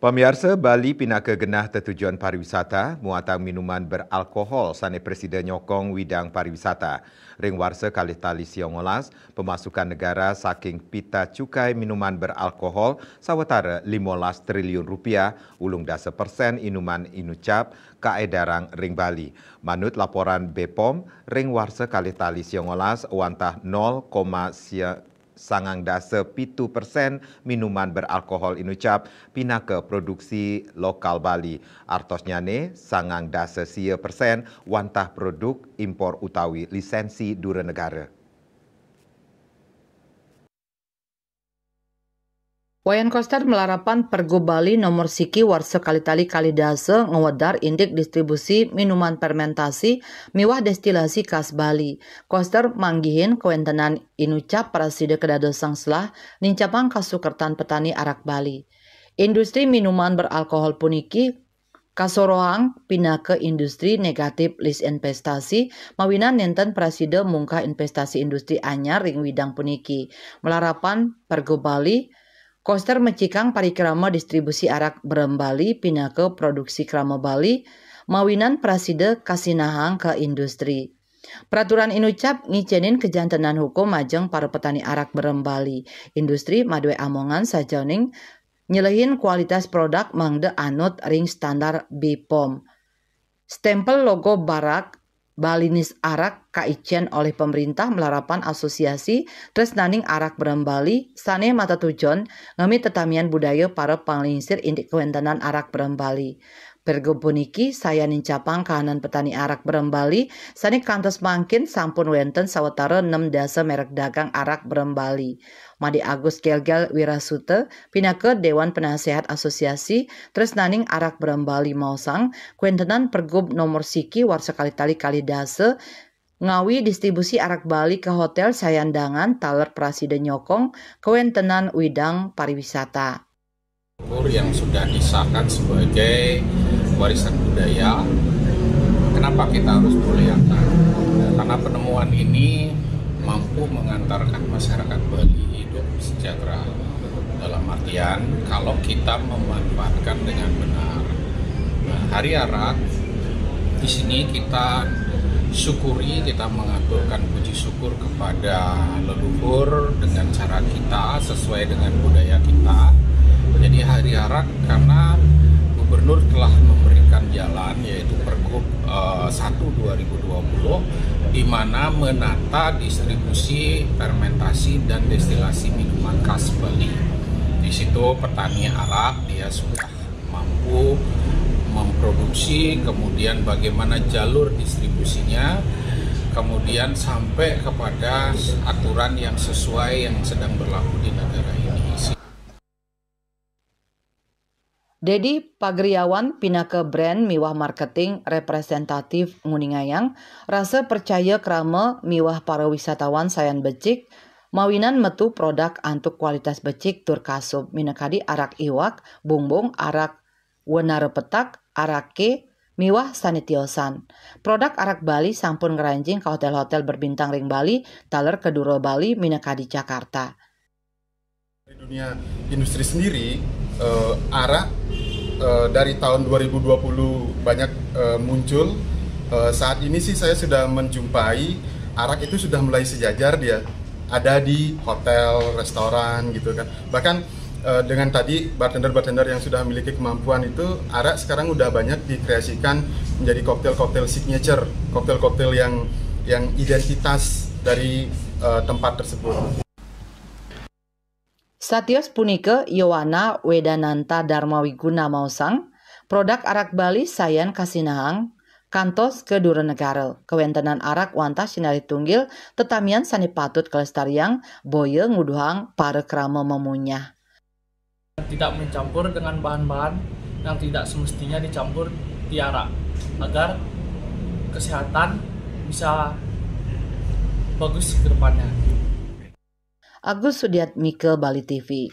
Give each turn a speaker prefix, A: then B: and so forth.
A: Pemirsa, Bali pindah ke genah tertujuan pariwisata, muatan minuman beralkohol sane Presiden nyokong widang pariwisata. Ring warsa kalih tali siongolas, pemasukan negara saking pita cukai minuman beralkohol sawatara 15 triliun rupiah, ulung dasa persen inuman inucap kaedaran ring Bali. Manut laporan BPOM, ring warsa kalih tali siongolas wantah 0,7% minuman beralkohol inucap pindah ke produksi lokal Bali. Artosnya ne 9% wantah produk impor utawi lisensi dura negara.
B: Wayan Koster melarapan Pergo Bali nomor siki warsa kali-tali kalidase ngewedar indik distribusi minuman fermentasi miwah destilasi khas Bali. Koster manggihin kewentenan inucap Presiden kedadosang selah nincapang kasukertan petani arak Bali. Industri minuman beralkohol puniki kasorohang pindah ke industri negatif list investasi mawinan nenten Presiden mungkah investasi industri anyar ring widang puniki. Melarapan Pergo Bali Koster mencikang parikrama distribusi arak berem Bali pindah ke produksi krama Bali, mawinan Presiden kasinahang ke industri. Peraturan inucap ngicenin kejantenan hukum majeng para petani arak berem Bali. Industri madwe amongan sajoning nyelehin kualitas produk mangde anut ring standar BPOM. Stempel logo barak Balinis Arak kaicen oleh pemerintah melarapan asosiasi Tresnaning Arak Berem Bali sane mata tujon ngami tetamian budaya para panglingsir indik kewentenan Arak Berem Bali. Pergo puniki saya nincapang kahanan petani arak Berem Bali sane kantos mangkin sampun wenten sawetara 6 dasa merek dagang arak Berem Bali. Madi Agus Gelgel Wirasute pindah ke Dewan Penasehat Asosiasi Tresnaning Arak Berem Bali Mausang kuentenan Pergub nomor siki warsa kali-tali kalidase ngawi distribusi arak Bali ke hotel sayandangan taler Presiden nyokong kewentenan widang pariwisata.
C: Yang sudah disahkan sebagai warisan budaya, kenapa kita harus muliakan? Karena penemuan ini mampu mengantarkan masyarakat Bali hidup sejahtera. Dalam artian, kalau kita memanfaatkan dengan benar. Nah, Hari Arak di sini kita syukuri, kita mengaturkan puji syukur kepada leluhur dengan cara kita sesuai dengan budaya kita. Jadi Hari Arak karena Gubernur telah memberikan jalan yaitu Pergub 1 2020 di mana menata distribusi, fermentasi dan destilasi minuman khas Bali. Di situ petani arak dia sudah mampu memproduksi, kemudian bagaimana jalur distribusinya, kemudian sampai kepada aturan yang sesuai yang sedang berlaku di negara ini.
B: Dedi Pagriawan pindah ke brand miwah marketing representatif Nguningayang, rasa percaya krama miwah para wisatawan sayan becik, mawinan metu produk antuk kualitas becik tur kasub minekadi arak iwak, bungbung, arak wenare petak, arake, miwah sanitiosan. Produk arak Bali sampun ngeranjing ke hotel-hotel berbintang ring Bali, taler keduro Bali minekadi Jakarta.
D: Di dunia industri sendiri, arak dari tahun 2020 banyak muncul. Saat ini sih saya sudah menjumpai arak itu sudah mulai sejajar, dia ada di hotel, restoran gitu kan. Bahkan dengan tadi bartender-bartender yang sudah memiliki kemampuan itu, arak sekarang udah banyak dikreasikan menjadi koktail-koktail signature, koktail-koktail yang identitas dari tempat tersebut.
B: Satios punike Yowana Wedananta Darmawiguna Mausang, produk arak Bali sayan kasinahang, kantos ke dura negara. Kewentenan arak wantah sinari tunggil, tetamian sani patut kelestariang, boye nguduhang para krama memunyah.
E: Tidak mencampur dengan bahan-bahan yang tidak semestinya dicampur di arak, agar kesehatan bisa bagus ke depannya.
B: Agus Sudiatmike, Bali TV.